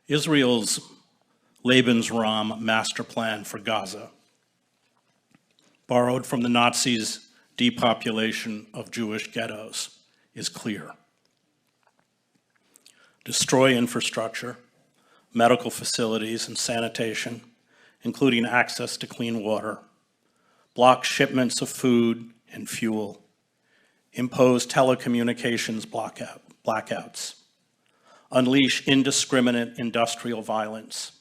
Israel's Lebensraum master plan for Gaza, borrowed from the Nazis' depopulation of Jewish ghettos, is clear. Destroy infrastructure, medical facilities and sanitation, including access to clean water, block shipments of food and fuel, impose telecommunications blackouts, unleash indiscriminate industrial violence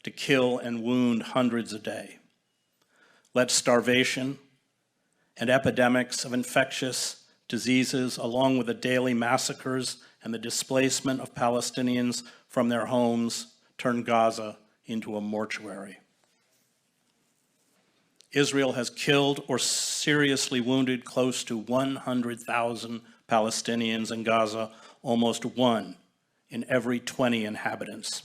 to kill and wound hundreds a day. Let starvation and epidemics of infectious diseases, along with the daily massacres and the displacement of Palestinians from their homes, turn Gaza into a mortuary. Israel has killed or seriously wounded close to 100,000 Palestinians in Gaza, almost 1 in every 20 inhabitants.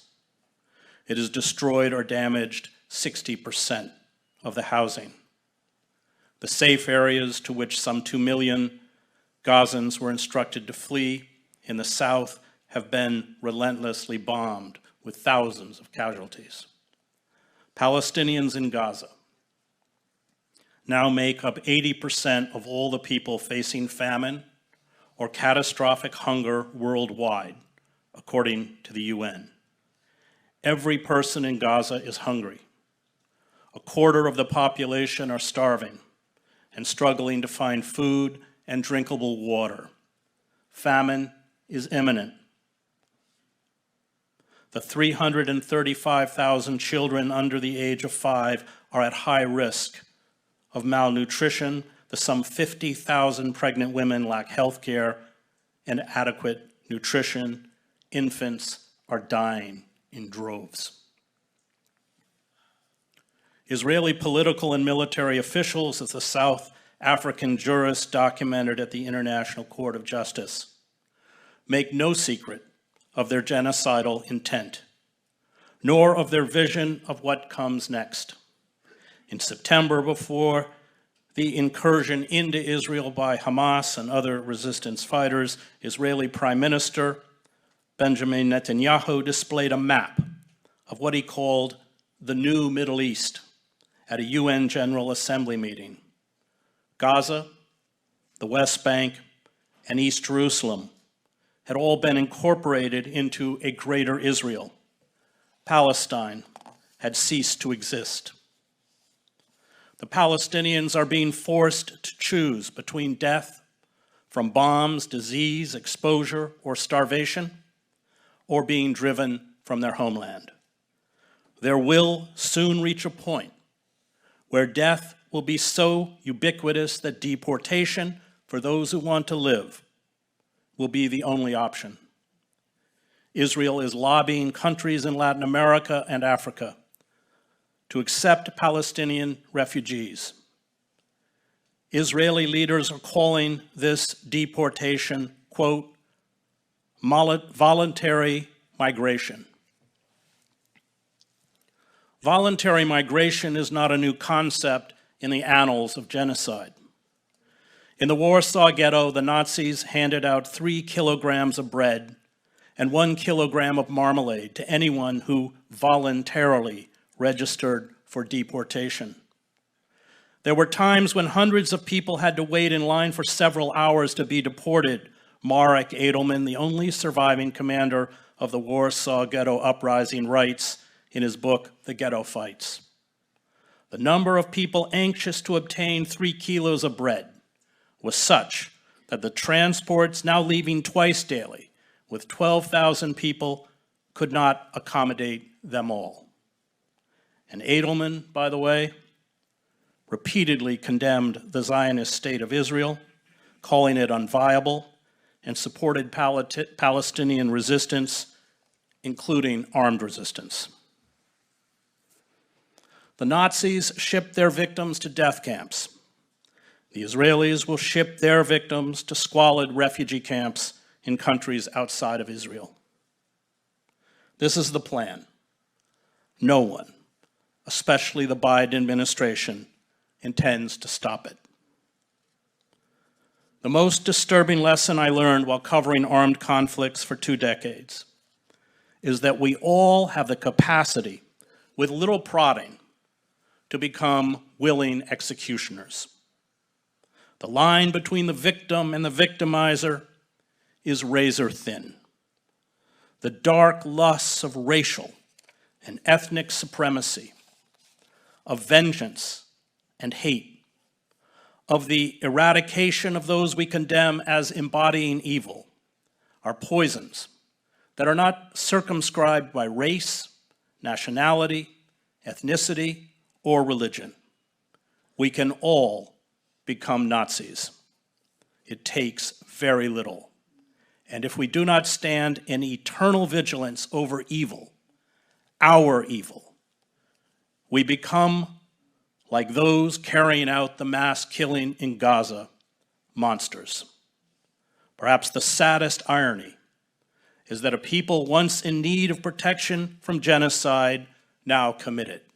It has destroyed or damaged 60% of the housing. The safe areas to which some 2 million Gazans were instructed to flee in the south have been relentlessly bombed with thousands of casualties. Palestinians in Gaza now make up 80% of all the people facing famine or catastrophic hunger worldwide, according to the UN. Every person in Gaza is hungry. A quarter of the population are starving and struggling to find food and drinkable water. Famine is imminent. The 335,000 children under the age of 5 are at high risk of malnutrition. The some 50,000 pregnant women lack health care and adequate nutrition. Infants are dying in droves. Israeli political and military officials, as the South African jurists documented at the International Court of Justice, make no secret of their genocidal intent, nor of their vision of what comes next. In September, before the incursion into Israel by Hamas and other resistance fighters, Israeli Prime Minister Benjamin Netanyahu displayed a map of what he called the new Middle East at a UN General Assembly meeting. Gaza, the West Bank, and East Jerusalem had all been incorporated into a greater Israel. Palestine had ceased to exist. The Palestinians are being forced to choose between death from bombs, disease, exposure, or starvation, or being driven from their homeland. There will soon reach a point where death will be so ubiquitous that deportation for those who want to live will be the only option. Israel is lobbying countries in Latin America and Africa to accept Palestinian refugees. Israeli leaders are calling this deportation, quote, voluntary migration. Voluntary migration is not a new concept in the annals of genocide. In the Warsaw Ghetto, the Nazis handed out 3 kilograms of bread and 1 kilogram of marmalade to anyone who voluntarily registered for deportation. There were times when hundreds of people had to wait in line for several hours to be deported. Marek Edelman, the only surviving commander of the Warsaw Ghetto Uprising, writes in his book, The Ghetto Fights. The number of people anxious to obtain 3 kilos of bread was such that the transports now leaving twice daily with 12,000 people could not accommodate them all. And Edelman, by the way, repeatedly condemned the Zionist state of Israel, calling it unviable, and supported Palestinian resistance, including armed resistance. The Nazis shipped their victims to death camps. The Israelis will ship their victims to squalid refugee camps in countries outside of Israel. This is the plan. No one, especially the Biden administration, intends to stop it. The most disturbing lesson I learned while covering armed conflicts for 2 decades is that we all have the capacity, with little prodding, to become willing executioners. The line between the victim and the victimizer is razor thin. The dark lusts of racial and ethnic supremacy, of vengeance and hate, of the eradication of those we condemn as embodying evil, are poisons that are not circumscribed by race, nationality, ethnicity, or religion. We can all become Nazis. It takes very little. And if we do not stand in eternal vigilance over evil, our evil, we become like those carrying out the mass killing in Gaza, monsters. Perhaps the saddest irony is that a people once in need of protection from genocide now commit it.